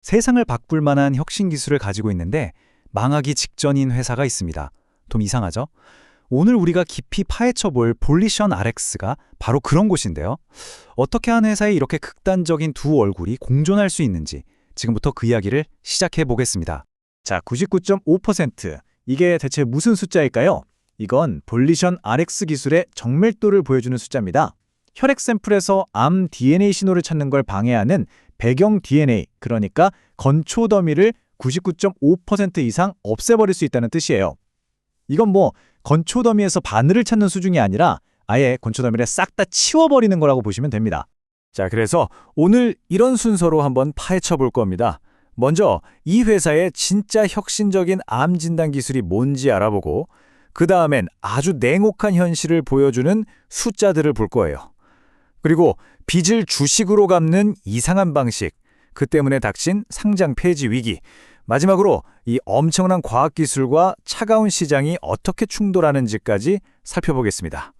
세상을 바꿀 만한 혁신 기술을 가지고 있는데 망하기 직전인 회사가 있습니다. 좀 이상하죠? 오늘 우리가 깊이 파헤쳐 볼 볼리션 RX가 바로 그런 곳인데요. 어떻게 한 회사에 이렇게 극단적인 두 얼굴이 공존할 수 있는지 지금부터 그 이야기를 시작해 보겠습니다. 자, 99.5%. 이게 대체 무슨 숫자일까요? 이건 볼리션 RX 기술의 정밀도를 보여주는 숫자입니다. 혈액 샘플에서 암 DNA 신호를 찾는 걸 방해하는 배경 DNA, 그러니까 건초 더미를 99.5% 이상 없애버릴 수 있다는 뜻이에요. 이건 건초 더미에서 바늘을 찾는 수준이 아니라 아예 건초 더미를 싹 다 치워버리는 거라고 보시면 됩니다. 자, 그래서 오늘 이런 순서로 한번 파헤쳐 볼 겁니다. 먼저 이 회사의 진짜 혁신적인 암 진단 기술이 뭔지 알아보고 그 다음엔 아주 냉혹한 현실을 보여주는 숫자들을 볼 거예요. 그리고 빚을 주식으로 갚는 이상한 방식, 그 때문에 닥친 상장 폐지 위기, 마지막으로 이 엄청난 과학기술과 차가운 시장이 어떻게 충돌하는지까지 살펴보겠습니다.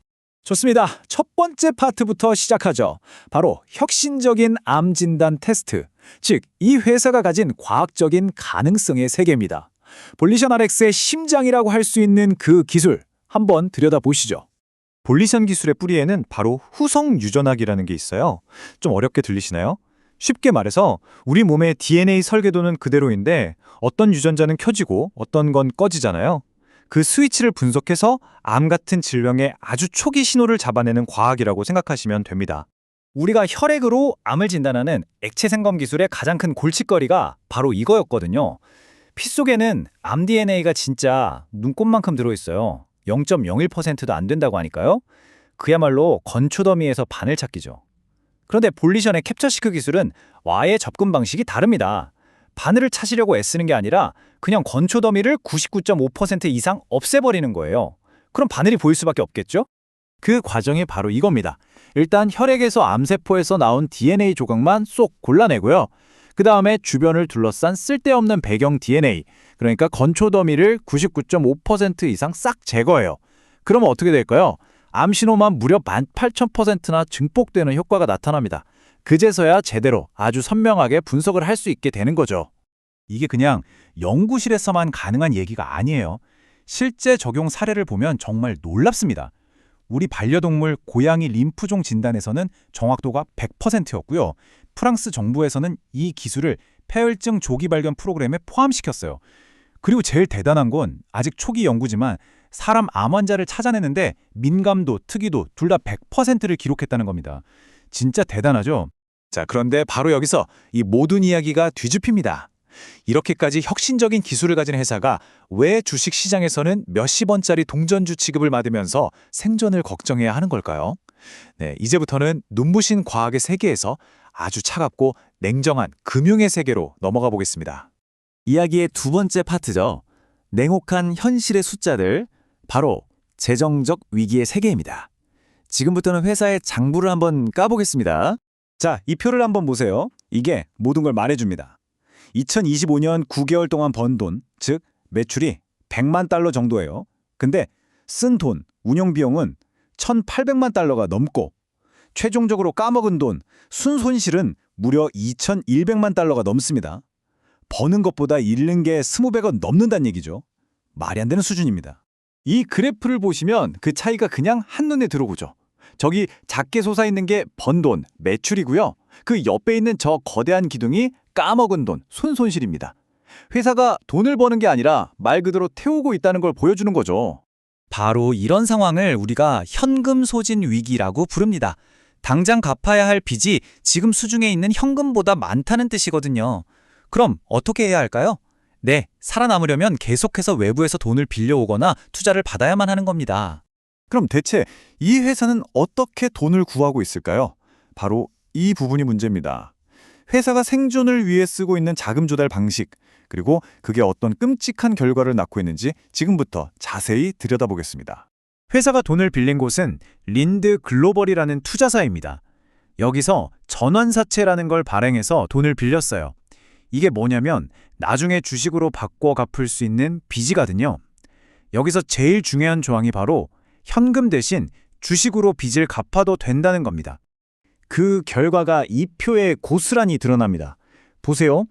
좋습니다. 첫 번째 파트부터 시작하죠. 바로 혁신적인 암 진단 테스트, 즉 이 회사가 가진 과학적인 가능성의 세계입니다. 볼리션 RX의 심장이라고 할 수 있는 그 기술, 한번 들여다보시죠. 볼리션 기술의 뿌리에는 바로 후성 유전학이라는 게 있어요. 좀 어렵게 들리시나요? 쉽게 말해서 우리 몸의 DNA 설계도는 그대로인데 어떤 유전자는 켜지고 어떤 건 꺼지잖아요. 그 스위치를 분석해서 암 같은 질병의 아주 초기 신호를 잡아내는 과학이라고 생각하시면 됩니다. 우리가 혈액으로 암을 진단하는 액체 생검 기술의 가장 큰 골칫거리가 바로 이거였거든요. 피 속에는 암 DNA가 진짜 눈곱만큼 들어있어요. 0.01%도 안 된다고 하니까요. 그야말로 건초 더미에서 바늘 찾기죠. 그런데 볼리션의 캡처시크 기술은 와의 접근 방식이 다릅니다. 바늘을 찾으려고 애쓰는 게 아니라 그냥 건초 더미를 99.5% 이상 없애버리는 거예요. 그럼 바늘이 보일 수밖에 없겠죠? 그 과정이 바로 이겁니다. 일단 혈액에서 암세포에서 나온 DNA 조각만 쏙 골라내고요. 그 다음에 주변을 둘러싼 쓸데없는 배경 DNA, 그러니까 건초 더미를 99.5% 이상 싹 제거해요. 그러면 어떻게 될까요? 암 신호만 무려 18,000%나 증폭되는 효과가 나타납니다. 그제서야 제대로 아주 선명하게 분석을 할 수 있게 되는 거죠. 이게 그냥 연구실에서만 가능한 얘기가 아니에요. 실제 적용 사례를 보면 정말 놀랍습니다. 우리 반려동물 고양이 림프종 진단에서는 정확도가 100%였고요. 프랑스 정부에서는 이 기술을 폐혈증 조기 발견 프로그램에 포함시켰어요. 그리고 제일 대단한 건 아직 초기 연구지만 사람 암 환자를 찾아내는데 민감도, 특이도 둘 다 100%를 기록했다는 겁니다. 진짜 대단하죠? 자, 그런데 바로 여기서 이 모든 이야기가 뒤집힙니다. 이렇게까지 혁신적인 기술을 가진 회사가 왜 주식시장에서는 몇십 원짜리 동전주 취급을 받으면서 생존을 걱정해야 하는 걸까요? 네, 이제부터는 눈부신 과학의 세계에서 아주 차갑고 냉정한 금융의 세계로 넘어가 보겠습니다. 이야기의 두 번째 파트죠. 냉혹한 현실의 숫자들, 바로 재정적 위기의 세계입니다. 지금부터는 회사의 장부를 한번 까보겠습니다. 자, 이 표를 한번 보세요. 이게 모든 걸 말해줍니다. 2025년 9개월 동안 번 돈, 즉 매출이 100만 달러 정도예요. 근데 쓴 돈, 운영 비용은 1,800만 달러가 넘고 최종적으로 까먹은 돈, 순손실은 무려 2,100만 달러가 넘습니다. 버는 것보다 잃는 게 20배가 넘는다는 얘기죠. 말이 안 되는 수준입니다. 이 그래프를 보시면 그 차이가 그냥 한눈에 들어오죠. 저기 작게 솟아있는 게 번 돈, 매출이고요. 그 옆에 있는 저 거대한 기둥이 까먹은 돈, 순손실입니다. 회사가 돈을 버는 게 아니라 말 그대로 태우고 있다는 걸 보여주는 거죠. 바로 이런 상황을 우리가 현금 소진 위기라고 부릅니다. 당장 갚아야 할 빚이 지금 수중에 있는 현금보다 많다는 뜻이거든요. 그럼 어떻게 해야 할까요? 네, 살아남으려면 계속해서 외부에서 돈을 빌려오거나 투자를 받아야만 하는 겁니다. 그럼 대체 이 회사는 어떻게 돈을 구하고 있을까요? 바로 이 부분이 문제입니다. 회사가 생존을 위해 쓰고 있는 자금 조달 방식, 그리고 그게 어떤 끔찍한 결과를 낳고 있는지 지금부터 자세히 들여다보겠습니다. 회사가 돈을 빌린 곳은 린드 글로벌이라는 투자사입니다. 여기서 전환사채라는 걸 발행해서 돈을 빌렸어요. 이게 뭐냐면 나중에 주식으로 바꿔 갚을 수 있는 빚이거든요. 여기서 제일 중요한 조항이 바로 현금 대신 주식으로 빚을 갚아도 된다는 겁니다. 그 결과가 이 표에 고스란히 드러납니다. 보세요.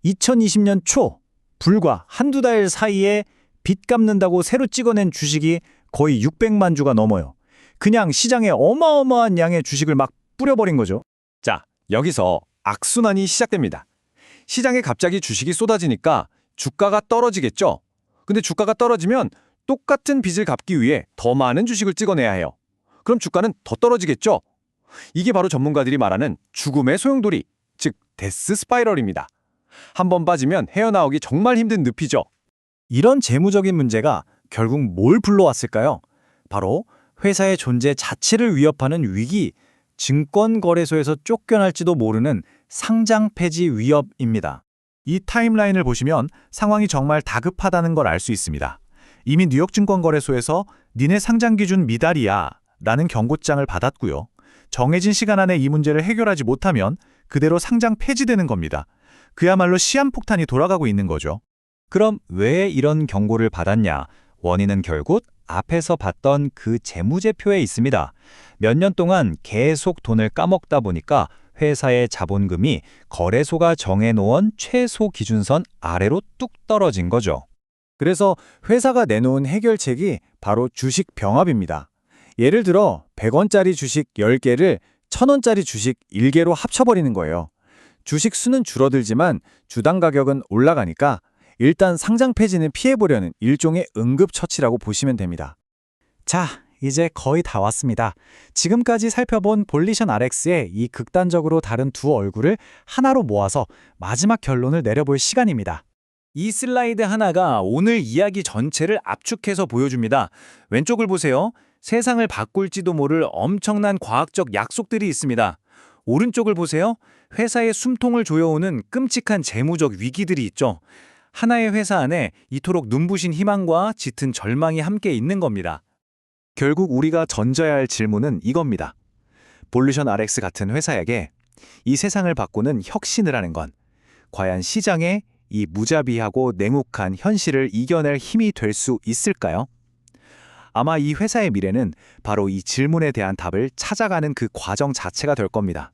2020년 초 불과 한두 달 사이에 빚 갚는다고 새로 찍어낸 주식이 거의 600만 주가 넘어요. 그냥 시장에 어마어마한 양의 주식을 막 뿌려버린 거죠. 자, 여기서 악순환이 시작됩니다. 시장에 갑자기 주식이 쏟아지니까 주가가 떨어지겠죠? 근데 주가가 떨어지면 똑같은 빚을 갚기 위해 더 많은 주식을 찍어내야 해요. 그럼 주가는 더 떨어지겠죠? 이게 바로 전문가들이 말하는 죽음의 소용돌이, 즉 데스 스파이럴입니다. 한 번 빠지면 헤어나오기 정말 힘든 늪이죠. 이런 재무적인 문제가 결국 뭘 불러왔을까요? 바로 회사의 존재 자체를 위협하는 위기, 증권거래소에서 쫓겨날지도 모르는 상장 폐지 위협입니다. 이 타임라인을 보시면 상황이 정말 다급하다는 걸 알 수 있습니다. 이미 뉴욕 증권거래소에서 니네 상장 기준 미달이야 라는 경고장을 받았고요. 정해진 시간 안에 이 문제를 해결하지 못하면 그대로 상장 폐지되는 겁니다. 그야말로 시한폭탄이 돌아가고 있는 거죠. 그럼 왜 이런 경고를 받았냐? 원인은 결국 앞에서 봤던 그 재무제표에 있습니다. 몇 년 동안 계속 돈을 까먹다 보니까 회사의 자본금이 거래소가 정해놓은 최소 기준선 아래로 뚝 떨어진 거죠. 그래서 회사가 내놓은 해결책이 바로 주식 병합입니다. 예를 들어 100원짜리 주식 10개를 1000원짜리 주식 1개로 합쳐버리는 거예요. 주식 수는 줄어들지만 주당 가격은 올라가니까 일단 상장 폐지는 피해보려는 일종의 응급처치라고 보시면 됩니다. 자, 이제 거의 다 왔습니다. 지금까지 살펴본 볼리션 RX의 이 극단적으로 다른 두 얼굴을 하나로 모아서 마지막 결론을 내려볼 시간입니다. 이 슬라이드 하나가 오늘 이야기 전체를 압축해서 보여줍니다. 왼쪽을 보세요. 세상을 바꿀지도 모를 엄청난 과학적 약속들이 있습니다. 오른쪽을 보세요. 회사의 숨통을 조여오는 끔찍한 재무적 위기들이 있죠. 하나의 회사 안에 이토록 눈부신 희망과 짙은 절망이 함께 있는 겁니다. 결국 우리가 던져야 할 질문은 이겁니다. 볼리션 RX 같은 회사에게 이 세상을 바꾸는 혁신을 하는 건 과연 시장의 이 무자비하고 냉혹한 현실을 이겨낼 힘이 될 수 있을까요? 아마 이 회사의 미래는 바로 이 질문에 대한 답을 찾아가는 그 과정 자체가 될 겁니다.